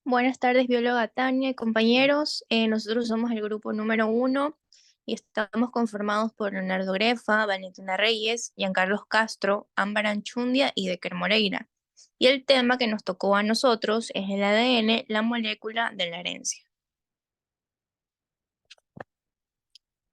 Buenas tardes, bióloga Tania y compañeros. Nosotros somos el grupo número 1 y estamos conformados por Leonardo Grefa, Valentina Reyes, Giancarlos Castro, Ámbar Anchundia y Decker Moreira. Y el tema que nos tocó a nosotros es el ADN, la molécula de la herencia.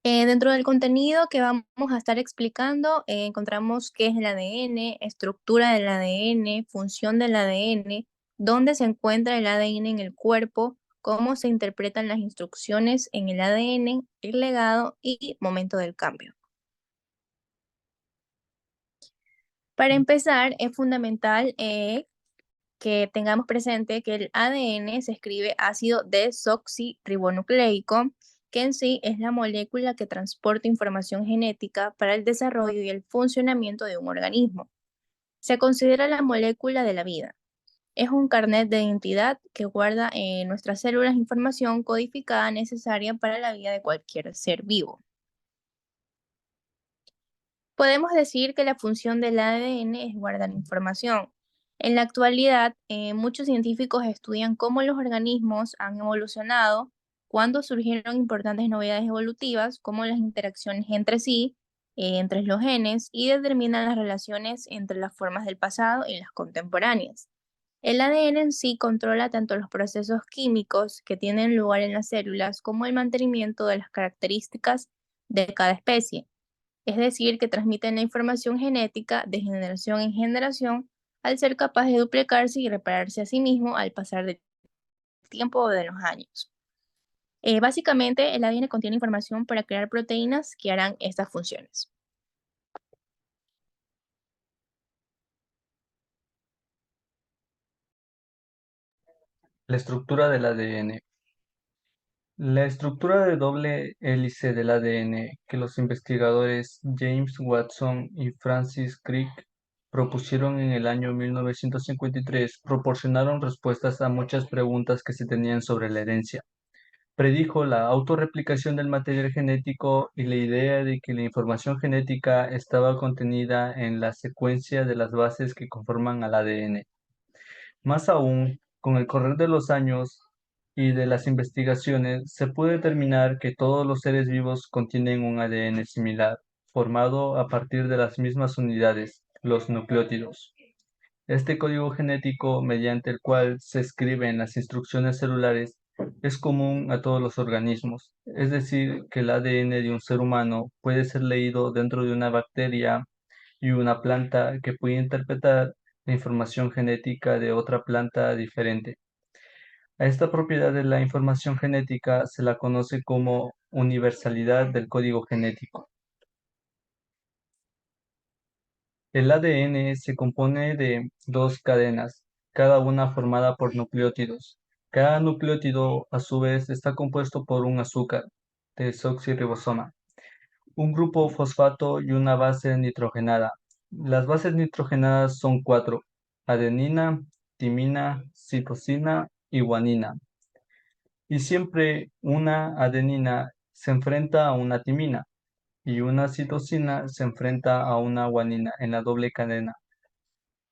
Dentro del contenido que vamos a estar explicando, encontramos qué es el ADN, estructura del ADN, función del ADN, dónde se encuentra el ADN en el cuerpo, cómo se interpretan las instrucciones en el ADN, el legado y momento del cambio. Para empezar, es fundamental que tengamos presente que el ADN se escribe ácido desoxirribonucleico, que en sí es la molécula que transporta información genética para el desarrollo y el funcionamiento de un organismo. Se considera la molécula de la vida. Es un carnet de identidad que guarda en nuestras células información codificada necesaria para la vida de cualquier ser vivo. Podemos decir que la función del ADN es guardar información. En la actualidad, muchos científicos estudian cómo los organismos han evolucionado, cuándo surgieron importantes novedades evolutivas, como las interacciones entre sí, entre los genes, y determinan las relaciones entre las formas del pasado y las contemporáneas. El ADN en sí controla tanto los procesos químicos que tienen lugar en las células como el mantenimiento de las características de cada especie, es decir, que transmiten la información genética de generación en generación al ser capaz de duplicarse y repararse a sí mismo al pasar del tiempo o de los años. Básicamente, el ADN contiene información para crear proteínas que harán estas funciones. La estructura del ADN. La estructura de doble hélice del ADN que los investigadores James Watson y Francis Crick propusieron en el año 1953 proporcionaron respuestas a muchas preguntas que se tenían sobre la herencia. Predijo la autorreplicación del material genético y la idea de que la información genética estaba contenida en la secuencia de las bases que conforman al ADN. Más aún, con el correr de los años y de las investigaciones, se pudo determinar que todos los seres vivos contienen un ADN similar, formado a partir de las mismas unidades, los nucleótidos. Este código genético, mediante el cual se escriben las instrucciones celulares, es común a todos los organismos. Es decir, que el ADN de un ser humano puede ser leído dentro de una bacteria y una planta que puede interpretar la información genética de otra planta diferente. A esta propiedad de la información genética se la conoce como universalidad del código genético. El ADN se compone de dos cadenas, cada una formada por nucleótidos. Cada nucleótido, a su vez, está compuesto por un azúcar, desoxirribosoma, un grupo fosfato y una base nitrogenada. Las bases nitrogenadas son cuatro: adenina, timina, citosina y guanina. Y siempre una adenina se enfrenta a una timina y una citosina se enfrenta a una guanina en la doble cadena.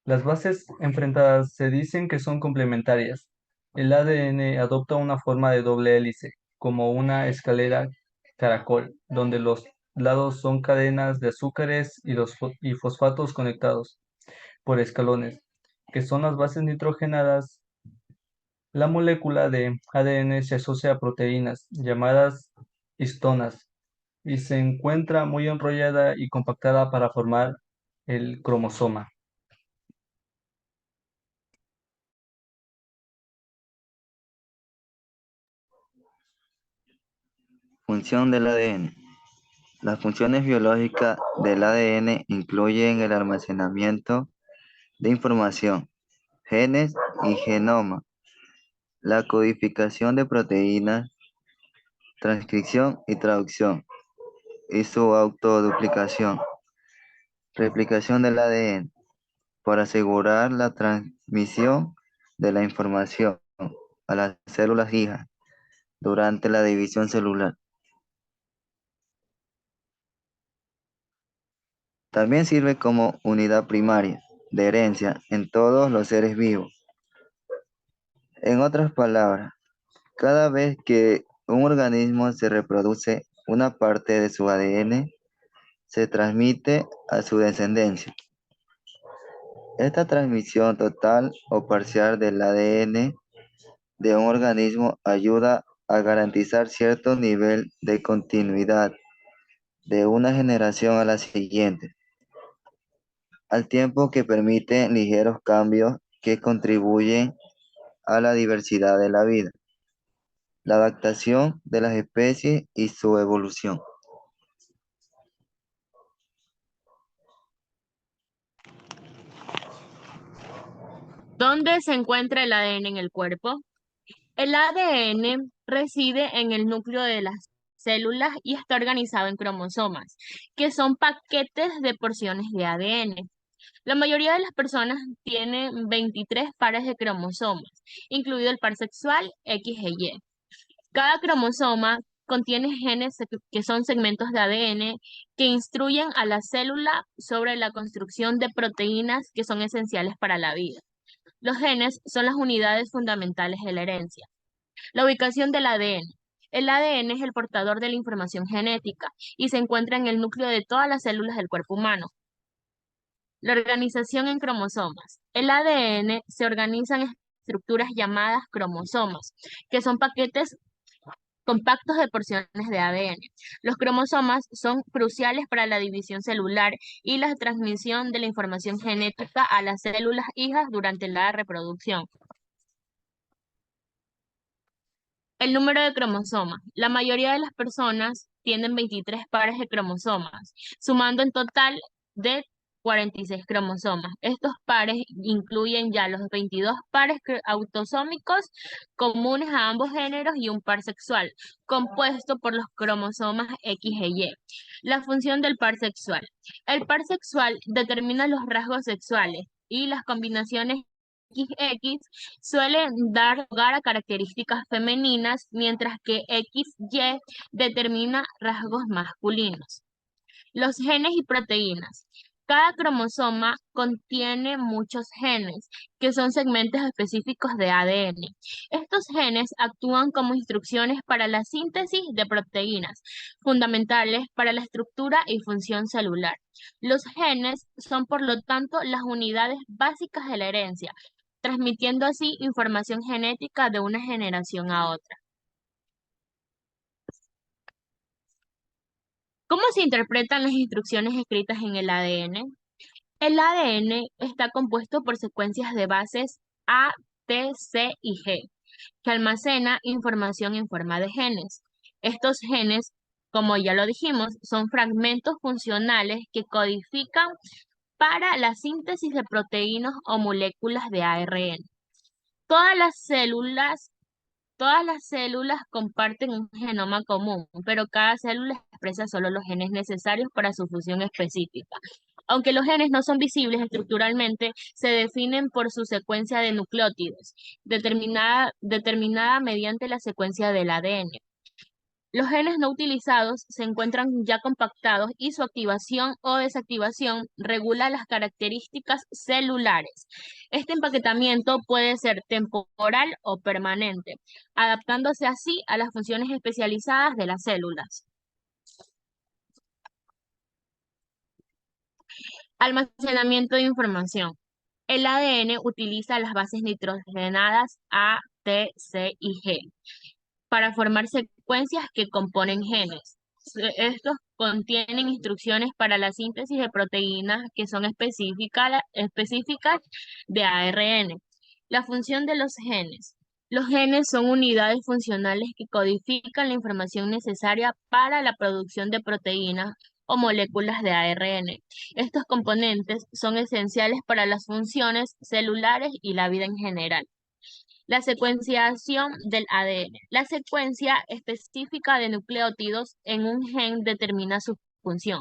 Las bases enfrentadas se dicen que son complementarias. El ADN adopta una forma de doble hélice, como una escalera caracol, donde los lados son cadenas de azúcares y fosfatos conectados por escalones, que son las bases nitrogenadas. La molécula de ADN se asocia a proteínas llamadas histonas y se encuentra muy enrollada y compactada para formar el cromosoma. Función del ADN. Las funciones biológicas del ADN incluyen el almacenamiento de información, genes y genoma, la codificación de proteínas, transcripción y traducción, y su autoduplicación. Replicación del ADN para asegurar la transmisión de la información a las células hijas durante la división celular. También sirve como unidad primaria de herencia en todos los seres vivos. En otras palabras, cada vez que un organismo se reproduce, una parte de su ADN se transmite a su descendencia. Esta transmisión total o parcial del ADN de un organismo ayuda a garantizar cierto nivel de continuidad de una generación a la siguiente, al tiempo que permite ligeros cambios que contribuyen a la diversidad de la vida, la adaptación de las especies y su evolución. ¿Dónde se encuentra el ADN en el cuerpo? El ADN reside en el núcleo de las células y está organizado en cromosomas, que son paquetes de porciones de ADN. La mayoría de las personas tienen 23 pares de cromosomas, incluido el par sexual X e Y. Cada cromosoma contiene genes que son segmentos de ADN que instruyen a la célula sobre la construcción de proteínas que son esenciales para la vida. Los genes son las unidades fundamentales de la herencia. La ubicación del ADN. El ADN es el portador de la información genética y se encuentra en el núcleo de todas las células del cuerpo humano. La organización en cromosomas. El ADN se organiza en estructuras llamadas cromosomas, que son paquetes compactos de porciones de ADN. Los cromosomas son cruciales para la división celular y la transmisión de la información genética a las células hijas durante la reproducción. El número de cromosomas. La mayoría de las personas tienen 23 pares de cromosomas, sumando en total de 46 cromosomas. Estos pares incluyen ya los 22 pares autosómicos comunes a ambos géneros y un par sexual, compuesto por los cromosomas X e Y. La función del par sexual. El par sexual determina los rasgos sexuales y las combinaciones XX suelen dar lugar a características femeninas, mientras que XY determina rasgos masculinos. Los genes y proteínas. Cada cromosoma contiene muchos genes, que son segmentos específicos de ADN. Estos genes actúan como instrucciones para la síntesis de proteínas, fundamentales para la estructura y función celular. Los genes son, por lo tanto, las unidades básicas de la herencia, transmitiendo así información genética de una generación a otra. ¿Cómo se interpretan las instrucciones escritas en el ADN? El ADN está compuesto por secuencias de bases A, T, C y G, que almacena información en forma de genes. Estos genes, como ya lo dijimos, son fragmentos funcionales que codifican para la síntesis de proteínas o moléculas de ARN. Todas las células comparten un genoma común, pero cada célula expresa solo los genes necesarios para su función específica. Aunque los genes no son visibles estructuralmente, se definen por su secuencia de nucleótidos, determinada mediante la secuencia del ADN. Los genes no utilizados se encuentran ya compactados y su activación o desactivación regula las características celulares. Este empaquetamiento puede ser temporal o permanente, adaptándose así a las funciones especializadas de las células. Almacenamiento de información. El ADN utiliza las bases nitrogenadas A, T, C y G para formar secuencias que componen genes. Estos contienen instrucciones para la síntesis de proteínas que son específicas de ARN. La función de los genes. Los genes son unidades funcionales que codifican la información necesaria para la producción de proteínas o moléculas de ARN. Estos componentes son esenciales para las funciones celulares y la vida en general. La secuenciación del ADN. La secuencia específica de nucleótidos en un gen determina su función.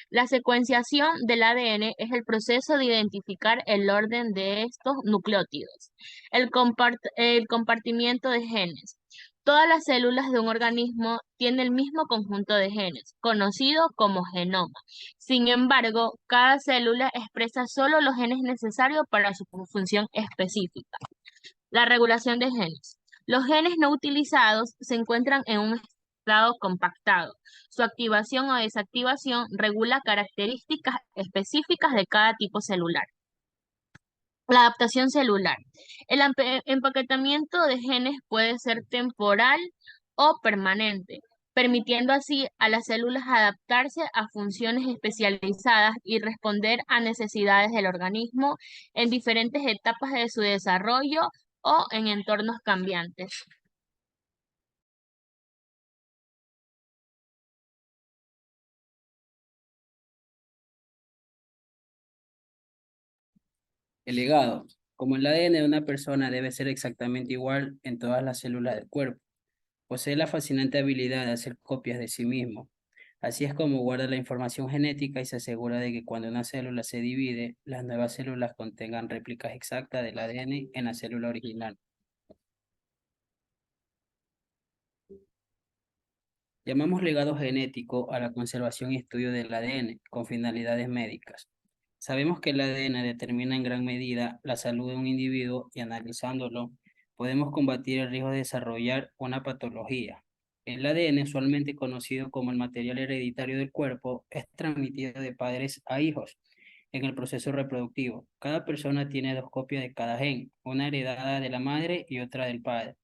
La secuenciación del ADN es el proceso de identificar el orden de estos nucleótidos. El compartimiento de genes. Todas las células de un organismo tienen el mismo conjunto de genes, conocido como genoma. Sin embargo, cada célula expresa solo los genes necesarios para su función específica. La regulación de genes. Los genes no utilizados se encuentran en un estado compactado. Su activación o desactivación regula características específicas de cada tipo celular. La adaptación celular. El empaquetamiento de genes puede ser temporal o permanente, permitiendo así a las células adaptarse a funciones especializadas y responder a necesidades del organismo en diferentes etapas de su desarrollo o en entornos cambiantes. El legado. Como el ADN de una persona debe ser exactamente igual en todas las células del cuerpo, posee la fascinante habilidad de hacer copias de sí mismo. Así es como guarda la información genética y se asegura de que cuando una célula se divide, las nuevas células contengan réplicas exactas del ADN en la célula original. Llamamos legado genético a la conservación y estudio del ADN con finalidades médicas. Sabemos que el ADN determina en gran medida la salud de un individuo y analizándolo podemos combatir el riesgo de desarrollar una patología. El ADN, usualmente conocido como el material hereditario del cuerpo, es transmitido de padres a hijos en el proceso reproductivo. Cada persona tiene dos copias de cada gen, una heredada de la madre y otra del padre.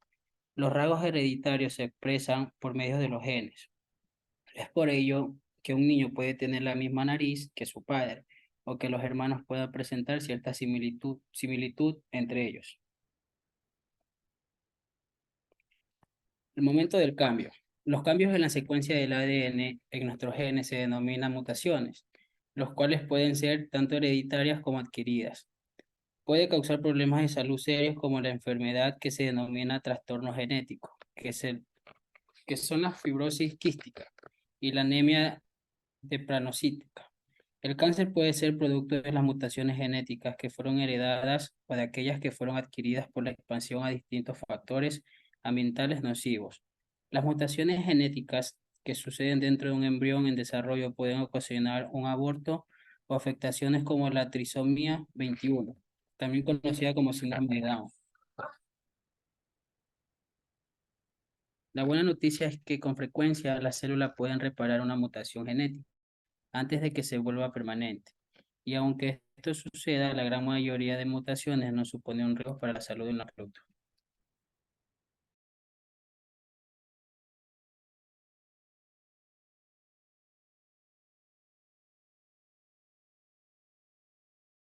Los rasgos hereditarios se expresan por medio de los genes. Es por ello que un niño puede tener la misma nariz que su padre, o que los hermanos puedan presentar cierta similitud entre ellos. El momento del cambio. Los cambios en la secuencia del ADN en nuestros genes se denominan mutaciones, los cuales pueden ser tanto hereditarias como adquiridas. Puede causar problemas de salud serios como la enfermedad que se denomina trastorno genético, que son la fibrosis quística y la anemia deplanocítica. El cáncer puede ser producto de las mutaciones genéticas que fueron heredadas o de aquellas que fueron adquiridas por la expansión a distintos factores ambientales nocivos. Las mutaciones genéticas que suceden dentro de un embrión en desarrollo pueden ocasionar un aborto o afectaciones como la trisomía 21, también conocida como síndrome de Down. La buena noticia es que con frecuencia las células pueden reparar una mutación genética antes de que se vuelva permanente. Y aunque esto suceda, la gran mayoría de mutaciones no supone un riesgo para la salud del producto.